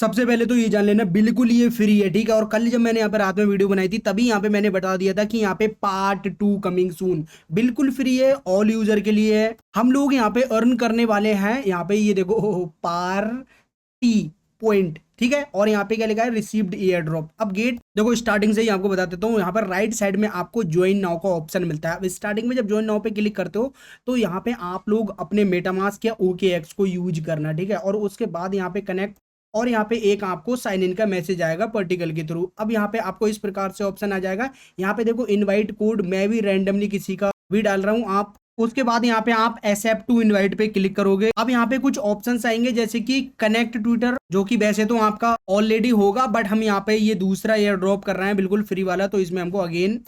सबसे पहले तो ये जान लेना बिल्कुल ये फ्री है, ठीक है। और कल जब मैंने यहाँ पे रात में वीडियो बनाई थी तभी यहाँ पे मैंने बता दिया था कि यहाँ पे पार्ट 2 कमिंग सून। बिल्कुल फ्री है, ऑल यूजर के लिए है। हम लोग यहाँ पे अर्न करने वाले हैं, यहाँ पे ये देखो पार्टी पॉइंट, ठीक है। और यहाँ पे क्या लिखा है, रिसीव्ड एयर ड्रॉप। अब गेट देखो स्टार्टिंग से ही आपको बता देता हूँ, यहाँ पर राइट साइड में आपको ज्वाइन नाउ का ऑप्शन मिलता है। अब स्टार्टिंग में जब ज्वाइन नाउ पे क्लिक करते हो तो यहाँ पे आप लोग अपने मेटामास्क या OKX को यूज करना, ठीक है। और उसके बाद यहाँ पे कनेक्ट, और यहाँ पे एक आपको साइन इन का मैसेज आएगा पर्टिकल के थ्रू। अब यहाँ पे आपको इस प्रकार से ऑप्शन आ जाएगा, यहाँ पे देखो इनवाइट कोड, मैं भी रैंडमली किसी का भी डाल रहा हूँ। आप उसके बाद यहाँ पे आप एक्सेप्ट टू इनवाइट पे क्लिक करोगे। अब यहाँ पे कुछ ऑप्शंस आएंगे जैसे कि कनेक्ट ट्विटर, जो कि वैसे तो आपका ऑलरेडी होगा, बट हम यहाँ पे ये दूसरा एयर ड्रॉप कर रहे हैं बिल्कुल फ्री वाला, तो इसमें हमको अगेन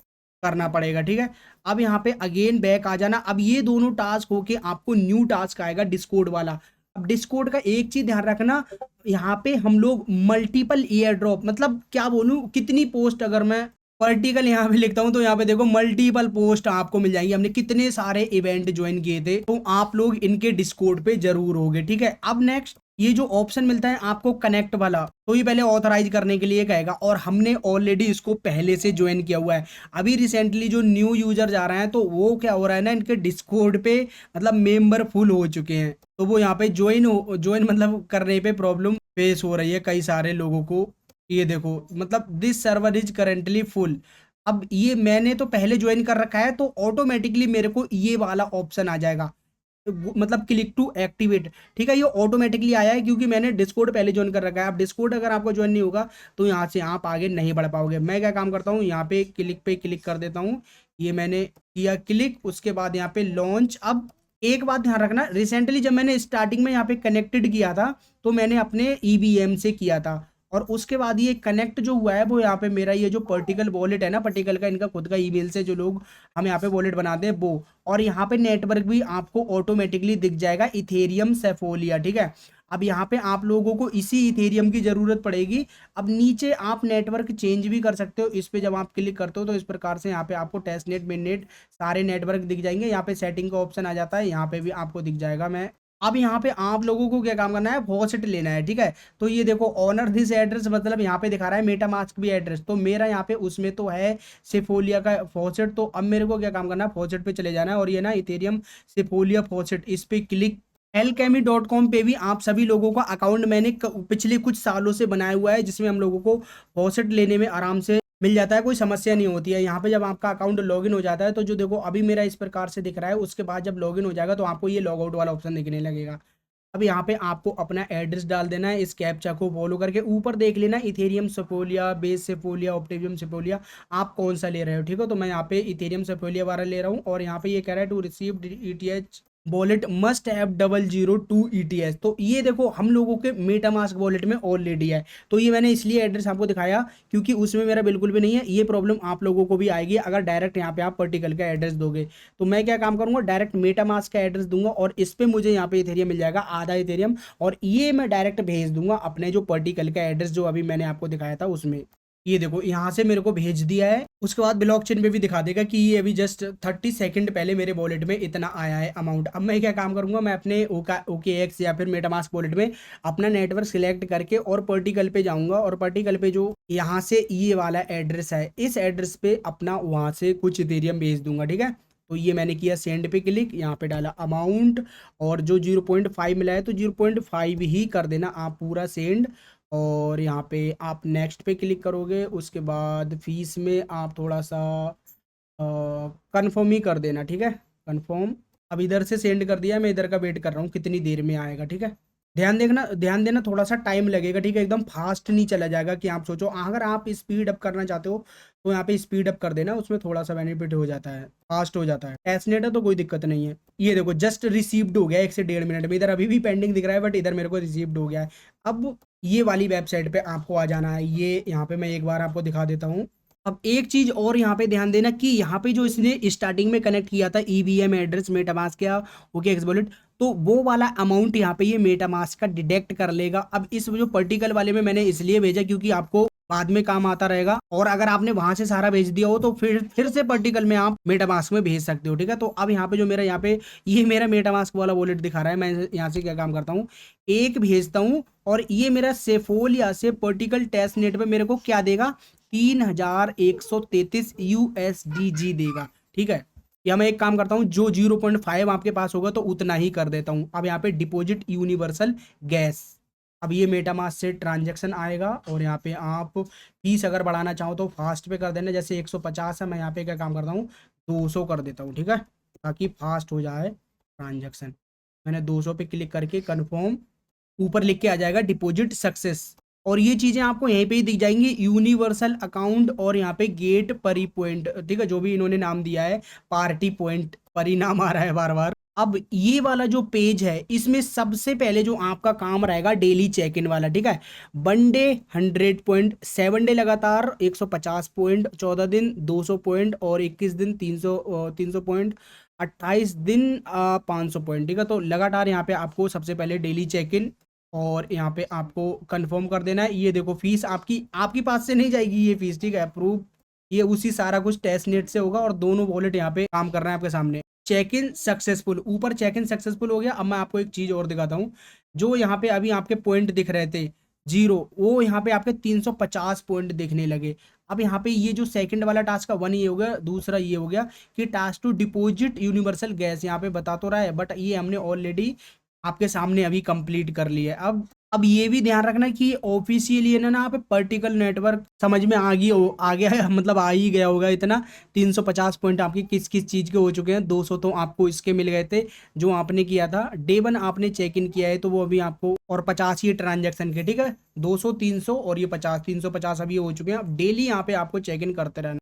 करना पड़ेगा, ठीक है। अब यहाँ पे अगेन बैक आ जाना। अब ये दोनों टास्क होके आपको न्यू टास्क आएगा डिस्कॉर्ड वाला। अब डिस्कॉर्ड का एक चीज ध्यान रखना, यहाँ पे हम लोग मल्टीपल एयर ड्रॉप, मतलब क्या बोलूं, कितनी पोस्ट अगर मैं वर्टिकल यहाँ पे लिखता हूँ तो यहाँ पे देखो मल्टीपल पोस्ट आपको मिल जाएंगी। हमने कितने सारे इवेंट ज्वाइन किए थे, तो आप लोग इनके डिस्कॉर्ड पे जरूर होगे, ठीक है। अब नेक्स्ट ये जो ऑप्शन मिलता है आपको कनेक्ट वाला, तो ये पहले ऑथराइज करने के लिए कहेगा, और हमने ऑलरेडी इसको पहले से ज्वाइन किया हुआ है। अभी रिसेंटली जो न्यू यूजर जा रहे हैं तो वो क्या हो रहा है ना, इनके डिस्कॉर्ड पे मतलब मेंबर फुल हो चुके हैं, तो वो यहाँ पे ज्वाइन मतलब करने पे प्रॉब्लम फेस हो रही है कई सारे लोगों को। ये देखो मतलब this server is currently full. अब ये मैंने तो पहले ज्वाइन कर रखा है तो ऑटोमेटिकली मेरे को ये वाला ऑप्शन आ जाएगा, मतलब क्लिक टू एक्टिवेट, ठीक है। ये ऑटोमेटिकली आया है क्योंकि मैंने डिस्कॉर्ड पहले ज्वाइन कर रखा है। अब डिस्कॉर्ड अगर आपको ज्वाइन नहीं होगा तो यहाँ से आप आगे नहीं बढ़ पाओगे। मैं क्या काम करता हूँ, यहाँ पे क्लिक कर देता हूँ। ये मैंने किया क्लिक, उसके बाद यहाँ पे लॉन्च। अब एक बात ध्यान रखना, रिसेंटली जब मैंने स्टार्टिंग में यहाँ पे कनेक्टेड किया था तो मैंने अपने EVM से किया था, और उसके बाद ये कनेक्ट जो हुआ है वो यहाँ पे मेरा ये जो पर्टिकल वॉलेट है ना, पर्टिकल का इनका खुद का ईमेल से जो लोग हम यहाँ पे वॉलेट बनाते हैं वो, और यहाँ पे नेटवर्क भी आपको ऑटोमेटिकली दिख जाएगा, इथेरियम सेफोलिया, ठीक है। अब यहाँ पे आप लोगों को इसी इथेरियम की जरूरत पड़ेगी। अब नीचे आप नेटवर्क चेंज भी कर सकते हो, इस पे जब आप क्लिक करते हो तो इस प्रकार से यहाँ पे आपको टेस्ट नेट, मिड नेट सारे नेटवर्क दिख जाएंगे। यहाँ पे सेटिंग का ऑप्शन आ जाता है, यहाँ पे भी आपको दिख जाएगा। मैं अब यहाँ पे आप लोगों को क्या काम करना है, फॉसेट लेना है, ठीक है। तो ये देखो ऑनर दिस एड्रेस, मतलब यहाँ पे दिखा रहा है मेटामास्क भी एड्रेस, तो मेरा यहाँ पे उसमें तो है सेफोलिया का फॉसेट। तो अब मेरे को क्या काम करना है, फॉसेट पे चले जाना है, और ये ना इथेरियम सेफोलिया फॉसेट, इस पे क्लिक। alchemy.com पे भी आप सभी लोगों का अकाउंट मैंने पिछले कुछ सालों से बनाया हुआ है, जिसमें हम लोगों को फॉसेट लेने में आराम से मिल जाता है, कोई समस्या नहीं होती है। यहाँ पे जब आपका अकाउंट लॉगिन हो जाता है तो जो देखो अभी मेरा इस प्रकार से दिख रहा है, उसके बाद जब लॉगिन हो जाएगा तो आपको ये लॉग आउट वाला ऑप्शन दिखने लगेगा। अब यहाँ पे आपको अपना एड्रेस डाल देना है, इस कैप्चा को फॉलो करके ऊपर देख लेना इथेरियम सेफोलिया, बेस सेफोलिया, ऑप्टिमियम सेफोलिया, आप कौन सा ले रहे हो, ठीक है। तो मैं यहाँ पे इथेरियम सेफोलिया वाला ले रहा हूँ, और यहाँ पे ये कह रहा है to receive ETH wallet must have 002 ETH। तो ये देखो हम लोगों के मेटामास्क वॉलेट में ऑलरेडी है, तो ये मैंने इसलिए एड्रेस आपको दिखाया क्योंकि उसमें मेरा बिल्कुल भी नहीं है। ये प्रॉब्लम आप लोगों को भी आएगी अगर डायरेक्ट यहाँ पे आप पर्टिकल का एड्रेस दोगे। तो मैं क्या काम करूंगा, डायरेक्ट मेटामास्क का एड्रेस दूंगा, और इस पे मुझे यहाँ पे इथेरियम मिल जाएगा, आधा इथेरियम, और ये मैं डायरेक्ट भेज दूंगा अपने जो पर्टिकल का एड्रेस जो अभी मैंने आपको दिखाया था उसमें। ये देखो यहाँ से मेरे को भेज दिया है, उसके बाद ब्लॉकचेन पे भी दिखा देगा कि ये अभी जस्ट 30 सेकंड पहले मेरे वॉलेट में इतना आया है अमाउंट। अब मैं क्या काम करूंगा, मैं अपने OKX या फिर मेटामास्क वॉलेट में अपना नेटवर्क सिलेक्ट करके और पर्टिकल पे जाऊंगा, और पर्टिकल पे जो यहाँ से ये वाला एड्रेस है, इस एड्रेस पे अपना वहाँ से कुछ इथेरियम भेज दूंगा, ठीक है। तो ये मैंने किया सेंड पे क्लिक, यहाँ पे डाला अमाउंट, और जो 0.5 मिला है तो 0.5 ही कर देना आप पूरा सेंड, और यहाँ पे आप नेक्स्ट पे क्लिक करोगे। उसके बाद फीस में आप थोड़ा सा कंफर्म ही कर देना, ठीक है, कंफर्म। अब इधर से सेंड कर दिया, मैं इधर का वेट कर रहा हूँ कितनी देर में आएगा, ठीक है। ध्यान देना थोड़ा सा टाइम लगेगा, ठीक है, एकदम फास्ट नहीं चला जाएगा कि आप सोचो। अगर आप स्पीड अप करना चाहते हो तो यहाँ पे स्पीड अप कर देना, उसमें थोड़ा सा बेनिफिट हो जाता है, फास्ट हो जाता है। टेस्टनेट है तो कोई दिक्कत नहीं है। ये देखो जस्ट रिसीव्ड हो गया 1 से 1.5 मिनट में, इधर अभी भी पेंडिंग दिख रहा है बट इधर मेरे को रिसीव्ड हो गया है। अब ये वाली वेबसाइट पे आपको आ जाना है, ये यहाँ पे मैं एक बार आपको दिखा देता हूँ। अब एक चीज और यहाँ पे ध्यान देना कि यहाँ पे जो इसने स्टार्टिंग में कनेक्ट किया था EVM एड्रेस मेटामास्क का OKX वॉलेट, तो वो वाला अमाउंट यहाँ पे ये मेटामास्क का डिडक्ट कर लेगा। अब इस जो पर्टिकल वाले में मैंने इसलिए भेजा क्योंकि आपको बाद में काम आता रहेगा। और अगर आपने वहां से सारा भेज दिया हो तो फिर से पर्टिकल में आप मेटामास्क में भेज सकते हो, ठीक है। तो अब यहाँ पे जो मेरा यहाँ पे ये मेरा मेटामास्क वाला वॉलेट दिखा रहा है, मैं यहाँ से क्या काम करता हूँ, एक भेजता हूँ और ये मेरा सेफोलिया से पर्टिकल टेस्ट नेट पे मेरे को क्या देगा, 3133 USDG देगा, ठीक है। या मैं एक काम करता हूँ, जो 0.5 आपके पास होगा तो उतना ही कर देता हूँ। अब यहाँ पे डिपॉजिट यूनिवर्सल गैस, अब ये मेटामास्क से ट्रांजैक्शन आएगा और यहाँ पे आप फीस अगर बढ़ाना चाहो तो फास्ट पे कर देना, जैसे 150 है, मैं यहाँ पे क्या काम करता हूँ 200 कर देता हूँ, ठीक है, ताकि फास्ट हो जाए ट्रांजैक्शन। मैंने 200 पे क्लिक करके कन्फर्म, ऊपर लिख के आ जाएगा डिपॉजिट सक्सेस। और ये चीज़ें आपको यहीं पे ही दिख जाएंगी, यूनिवर्सल अकाउंट और यहाँ पे गेट परी पॉइंट, ठीक है, जो भी इन्होंने नाम दिया है, पार्टी पॉइंट परिणाम आ रहा है बार बार। अब ये वाला जो पेज है इसमें सबसे पहले जो आपका काम रहेगा डेली चेक इन वाला, ठीक है। 1 डे 100 पॉइंट, 7 डे लगातार 150 पॉइंट, 14 दिन 200 पॉइंट और 21 दिन 300 पॉइंट, 28 दिन 500 पॉइंट, ठीक है। तो लगातार यहाँ पे आपको सबसे पहले डेली चेक इन और यहाँ पे आपको कंफर्म कर देना है। ये देखो फीस आपकी आपकी पास से नहीं जाएगी ये फीस, ठीक है, अप्रूव, ये उसी सारा कुछ टेस्ट नेट से होगा और दोनों वॉलेट यहाँ पे काम कर रहे हैं आपके सामने। चेक इन सक्सेसफुल, ऊपर चेक इन सक्सेसफुल हो गया। अब मैं आपको एक चीज और दिखाता हूँ, जो यहाँ पे अभी आपके पॉइंट दिख रहे थे 0, वो यहाँ पे आपके 350 पॉइंट दिखने लगे। अब यहाँ पे ये जो सेकंड वाला टास्क का 1 ये हो गया, दूसरा ये हो गया कि task to deposit universal gas, यहाँ पे बता तो रहा है बट ये हमने ऑलरेडी आपके सामने अभी कंप्लीट कर लिया है। अब ये भी ध्यान रखना कि ऑफिशियली है ना आप पर्टिकल नेटवर्क समझ में आ गया है, मतलब आ ही गया होगा इतना। 350 पॉइंट आपके किस किस चीज़ के हो चुके हैं, 200 तो आपको इसके मिल गए थे जो आपने किया था डे 1, आपने चेक इन किया है तो वो अभी आपको, और 50 ये ट्रांजेक्शन के, ठीक है, 200 300 और ये 50, 350 अभी हो चुके हैं। अब डेली यहाँ पे आपको चेक इन करते रहना।